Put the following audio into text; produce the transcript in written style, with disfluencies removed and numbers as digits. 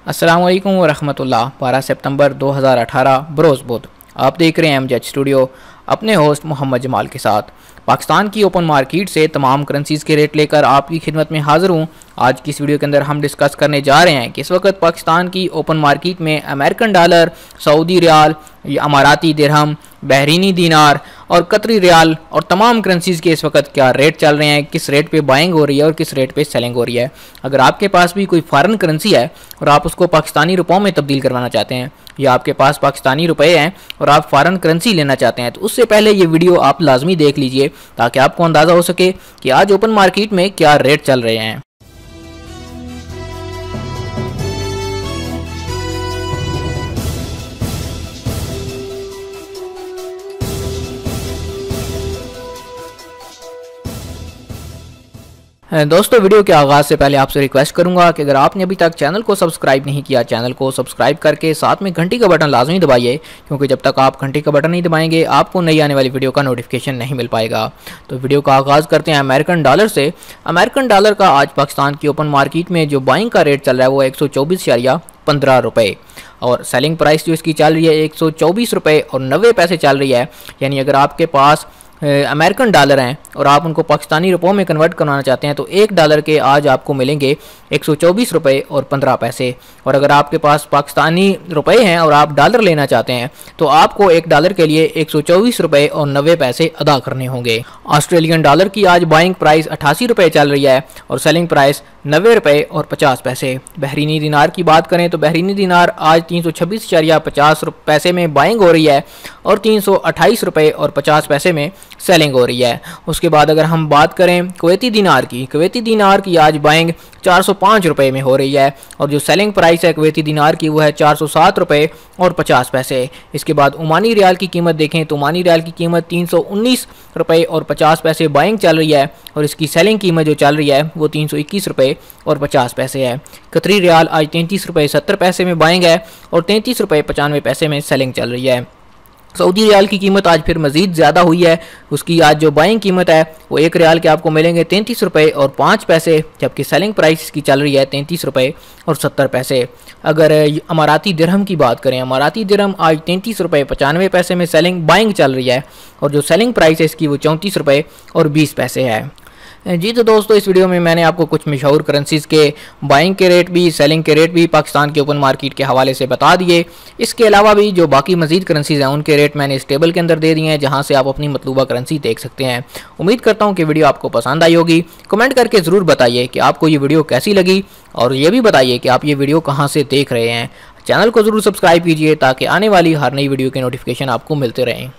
अस्सलाम वालेकुम वरहमतुल्लाह। 12 सितंबर 2018 बरोज़ बुध। आप देख रहे हैं एमजेड स्टूडियो अपने होस्ट मोहम्मद जमाल के साथ। पाकिस्तान की ओपन मार्केट से तमाम करेंसीज़ के रेट लेकर आपकी खिदमत में हाज़िर हूँ। आज की इस वीडियो के अंदर हम डिस्कस करने जा रहे हैं कि इस वक्त पाकिस्तान की ओपन मार्केट में अमेरिकन डॉलर, सऊदी रियाल, अमाराती दिरहम, बहरीनी दीनार और कतरी रियाल और तमाम करेंसीज़ के इस वक्त क्या रेट चल रहे हैं, किस रेट पे बाइंग हो रही है और किस रेट पे सेलिंग हो रही है। अगर आपके पास भी कोई फ़ॉरेन करेंसी है और आप उसको पाकिस्तानी रुपयों में तब्दील करवाना चाहते हैं या आपके पास पाकिस्तानी रुपए हैं और आप फ़ॉरेन करेंसी लेना चाहते हैं तो उससे पहले ये वीडियो आप लाजमी देख लीजिए ताकि आपको अंदाज़ा हो सके कि आज ओपन मार्केट में क्या रेट चल रहे हैं। दोस्तों, वीडियो के आगाज़ से पहले आपसे रिक्वेस्ट करूंगा कि अगर आपने अभी तक चैनल को सब्सक्राइब नहीं किया, चैनल को सब्सक्राइब करके साथ में घंटी का बटन लाजमी दबाइए, क्योंकि जब तक आप घंटी का बटन नहीं दबाएंगे आपको नई आने वाली वीडियो का नोटिफिकेशन नहीं मिल पाएगा। तो वीडियो का आगाज़ करते हैं अमेरिकन डॉलर से। अमेरिकन डॉलर का आज पाकिस्तान की ओपन मार्केट में जो बाइंग का रेट चल रहा है वो 124.15 रुपये और सेलिंग प्राइस जो इसकी चल रही है 124 रुपये और 90 पैसे चल रही है। यानी अगर आपके पास अमेरिकन डॉलर हैं और आप उनको पाकिस्तानी रुपयों में कन्वर्ट करवाना चाहते हैं तो $1 के आज आपको मिलेंगे 124 रुपये और 15 पैसे। और अगर आपके पास पाकिस्तानी रुपए हैं और आप डॉलर लेना चाहते हैं तो आपको $1 के लिए 124 रुपये और 90 पैसे अदा करने होंगे। ऑस्ट्रेलियन डॉलर की आज बाइंग प्राइस 88 रुपये चल रही है और सेलिंग प्राइस 90 रुपये और 50 पैसे। बहरीनी दिनार की बात करें तो बहरीनी दिनार आज 326.50 पैसे में बाइंग हो रही है और 328 रुपये और 50 पैसे में सेलिंग हो रही है। उसके बाद अगर हम बात करें कुवैती दिनार की आज बाइंग 405 रुपये में हो रही है और जो सेलिंग प्राइस है कुवैती दिनार की वो है 407 रुपये और 50 पैसे। इसके बाद ओमानी रियाल की कीमत देखें तो ओमानी रियाल की कीमत 319 रुपये और 50 पैसे बाइंग चल रही है और इसकी सेलिंग कीमत जो चल रही है वो 321 रुपये और 50 पैसे है। कतरी रियाल आज 33 रुपये 70 पैसे में बाइंग है और 33 रुपये 95 पैसे में सेलिंग चल रही है। सऊदी रियाल की कीमत आज फिर मज़ीद ज़्यादा हुई है। उसकी आज जो बाइंग कीमत है वो $1 के आपको मिलेंगे 33 रुपये और 5 पैसे, जबकि सेलिंग प्राइस की चल रही है 33 रुपये और 70 पैसे। अगर अमाराती दिरहम की बात करें, अमाराती दिरहम आज 33 रुपये 95 पैसे में सेलिंग बाइंग चल रही है और जो सेलिंग प्राइस है इसकी वो 34 रुपये और 20 पैसे है। जी तो दोस्तों, इस वीडियो में मैंने आपको कुछ मशहूर करेंसीज़ के बाइंग के रेट भी, सेलिंग के रेट भी पाकिस्तान के ओपन मार्केट के हवाले से बता दिए। इसके अलावा भी जो बाकी मज़ीद करेंसीज़ हैं उनके रेट मैंने इस टेबल के अंदर दे दिए हैं, जहां से आप अपनी मतलूबा करेंसी देख सकते हैं। उम्मीद करता हूं कि वीडियो आपको पसंद आई होगी। कमेंट करके ज़रूर बताइए कि आपको ये वीडियो कैसी लगी और ये भी बताइए कि आप ये वीडियो कहाँ से देख रहे हैं। चैनल को ज़रूर सब्सक्राइब कीजिए ताकि आने वाली हर नई वीडियो के नोटिफिकेशन आपको मिलते रहें।